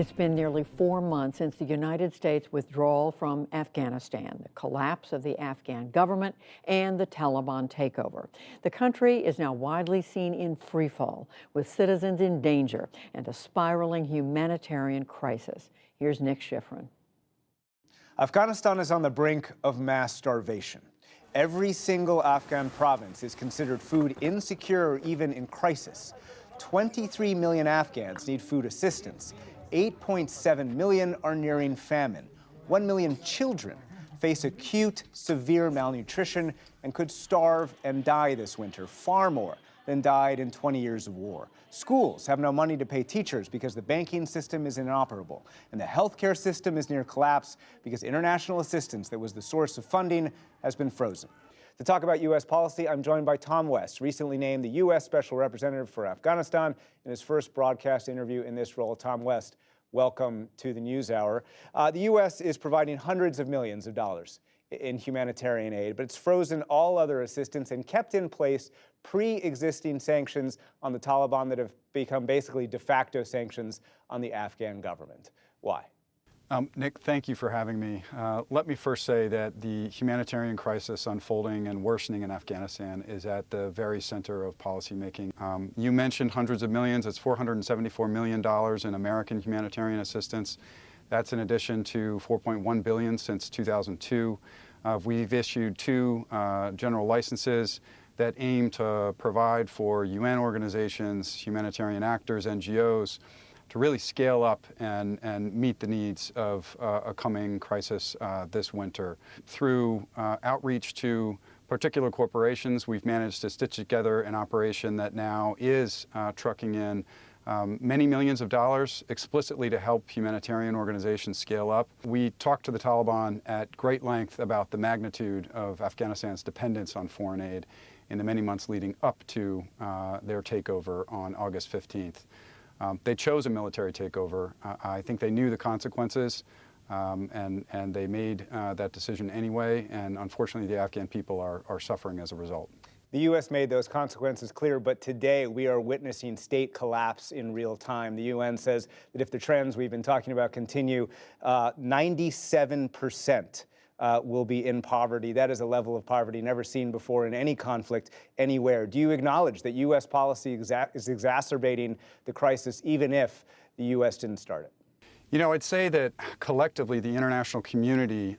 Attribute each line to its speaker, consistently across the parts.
Speaker 1: It's been nearly 4 months since the United States withdrawal from Afghanistan, the collapse of the Afghan government, and the Taliban takeover. The country is now widely seen in freefall, with citizens in danger and a spiraling humanitarian crisis. Here's Nick Schifrin.
Speaker 2: Afghanistan is on the brink of mass starvation. Every single Afghan province is considered food insecure or even in crisis. 23 million Afghans need food assistance. 8.7 million are nearing famine. 1 million children face acute, severe malnutrition and could starve and die this winter, far more than died in 20 years of war. Schools have no money to pay teachers because the banking system is inoperable, and the healthcare system is near collapse because international assistance that was the source of funding has been frozen. To talk about U.S. policy, I'm joined by Tom West, recently named the U.S. Special Representative for Afghanistan. In his first broadcast interview in this role, Tom West, welcome to the NewsHour. The U.S. is providing hundreds of millions of dollars in humanitarian aid, but it's frozen all other assistance and kept in place pre-existing sanctions on the Taliban that have become basically de facto sanctions on the Afghan government. Why?
Speaker 3: Nick, thank you for having me. Let me first say that the humanitarian crisis unfolding and worsening in Afghanistan is at the very center of policymaking. You mentioned hundreds of millions. It's $474 million in American humanitarian assistance. That's in addition to $4.1 billion since 2002. We've issued 2 general licenses that aim to provide for UN organizations, humanitarian actors, NGOs, to really scale up and meet the needs of a coming crisis this winter. Through outreach to particular corporations, we've managed to stitch together an operation that now is trucking in many millions of dollars explicitly to help humanitarian organizations scale up. We talked to the Taliban at great length about the magnitude of Afghanistan's dependence on foreign aid in the many months leading up to their takeover on August 15th. They chose a military takeover. I think they knew the consequences, and they made that decision anyway, and unfortunately the Afghan people are suffering as a result.
Speaker 2: The U.S. made those consequences clear, but today we are witnessing state collapse in real time. The UN says that if the trends we've been talking about continue, 97% will be in poverty. That is a level of poverty never seen before in any conflict anywhere. Do you acknowledge that U.S. policy is exacerbating the crisis, even if the U.S. didn't start it?
Speaker 3: You know, I'd say that collectively the international community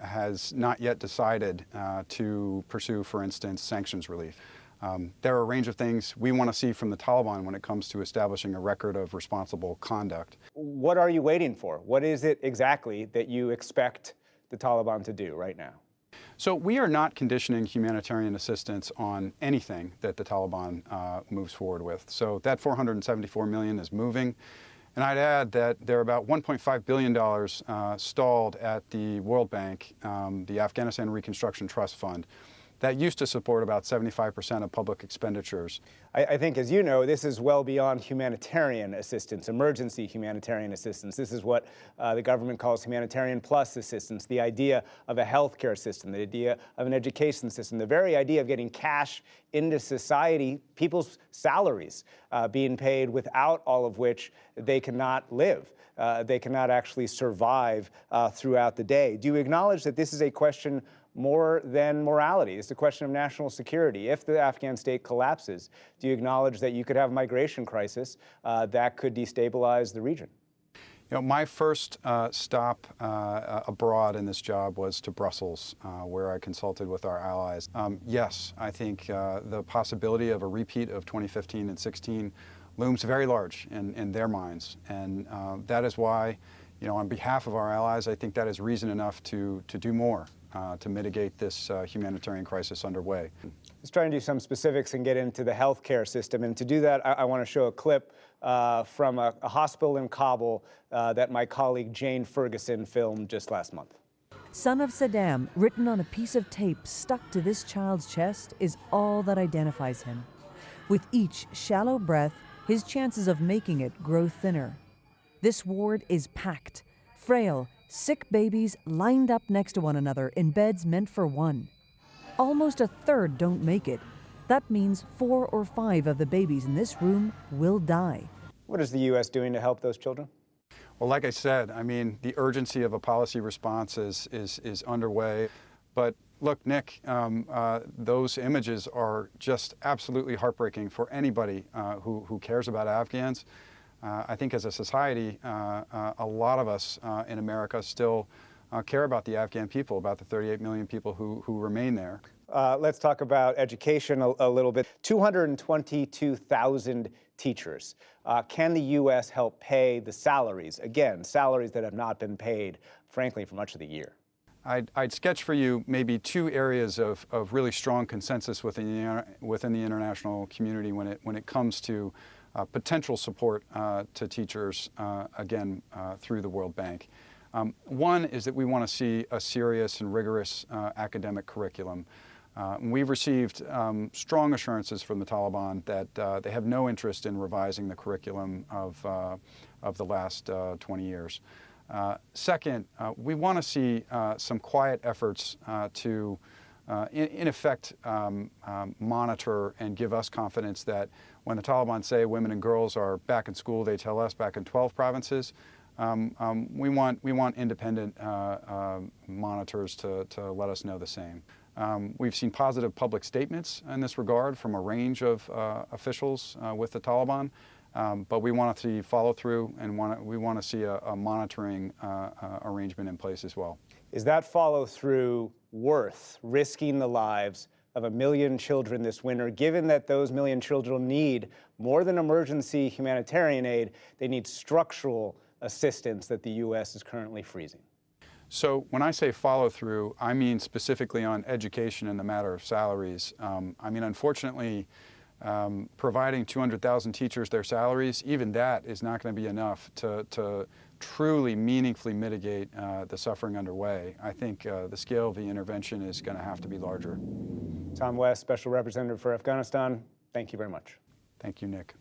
Speaker 3: has not yet decided to pursue, for instance, sanctions relief. There are a range of things we want to see from the Taliban when it comes to establishing a record of responsible conduct.
Speaker 2: What are you waiting for? What is it exactly that you expect the Taliban to do right now?
Speaker 3: So we are not conditioning humanitarian assistance on anything that the Taliban moves forward with. So that $474 million is moving. And I'd add that there are about $1.5 billion stalled at the World Bank, the Afghanistan Reconstruction Trust Fund, that used to support about 75% of public expenditures.
Speaker 2: I think, as you know, this is well beyond humanitarian assistance, emergency humanitarian assistance. This is what the government calls humanitarian plus assistance, the idea of a healthcare system, the idea of an education system, the very idea of getting cash into society, people's salaries being paid, without all of which they cannot live. They cannot actually survive throughout the day. Do you acknowledge that this is a question more than morality? It's a question of national security. If the Afghan state collapses, do you acknowledge that you could have a migration crisis that could destabilize the region?
Speaker 3: You know, my first stop abroad in this job was to Brussels, where I consulted with our allies. Yes, I think the possibility of a repeat of 2015 and 16 looms very large in their minds, and that is why, you know, on behalf of our allies, I think that is reason enough to do more to mitigate this humanitarian crisis underway.
Speaker 2: Let's try and do some specifics and get into the healthcare system. And to do that, I want to show a clip from a hospital in Kabul that my colleague Jane Ferguson filmed just last month.
Speaker 4: Son of Saddam, written on a piece of tape stuck to this child's chest, is all that identifies him. With each shallow breath, his chances of making it grow thinner. This ward is packed. Frail, sick babies lined up next to one another in beds meant for one. Almost a third don't make it. That means 4 or 5 of the babies in this room will die.
Speaker 2: What is the U.S. doing to help those children?
Speaker 3: Well, like I said, I mean, the urgency of a policy response is underway. But look, Nick, those images are just absolutely heartbreaking for anybody who cares about Afghans. I think as a society, a lot of us in America still care about the Afghan people, about the 38 million people who remain there.
Speaker 2: Let's talk about education a little bit. 222,000 teachers. Can the U.S. help pay the salaries? Again, salaries that have not been paid, frankly, for much of the year.
Speaker 3: I'd sketch for you maybe two areas of really strong consensus within the international community when it comes to potential support to teachers, again, through the World Bank. One is that we want to see a serious and rigorous academic curriculum. We've received strong assurances from the Taliban that they have no interest in revising the curriculum of the last 20 years. Second, we want to see some quiet efforts to, in effect, monitor and give us confidence that when the Taliban say women and girls are back in school, they tell us back in 12 provinces. We want independent monitors to let us know the same. We've seen positive public statements in this regard from a range of officials with the Taliban, but we want to see follow through, and we want to see a monitoring arrangement in place as well.
Speaker 2: Is that follow through worth risking the lives of 1 million children this winter, given that those 1 million children need more than emergency humanitarian aid, they need structural assistance that the U.S. is currently freezing?
Speaker 3: So when I say follow through, I mean specifically on education and the matter of salaries. I mean, unfortunately, providing 200,000 teachers their salaries, even that is not going to be enough to truly meaningfully mitigate the suffering underway. I think the scale of the intervention is going to have to be larger.
Speaker 2: Tom West, Special Representative for Afghanistan, thank you very much.
Speaker 3: Thank you, Nick.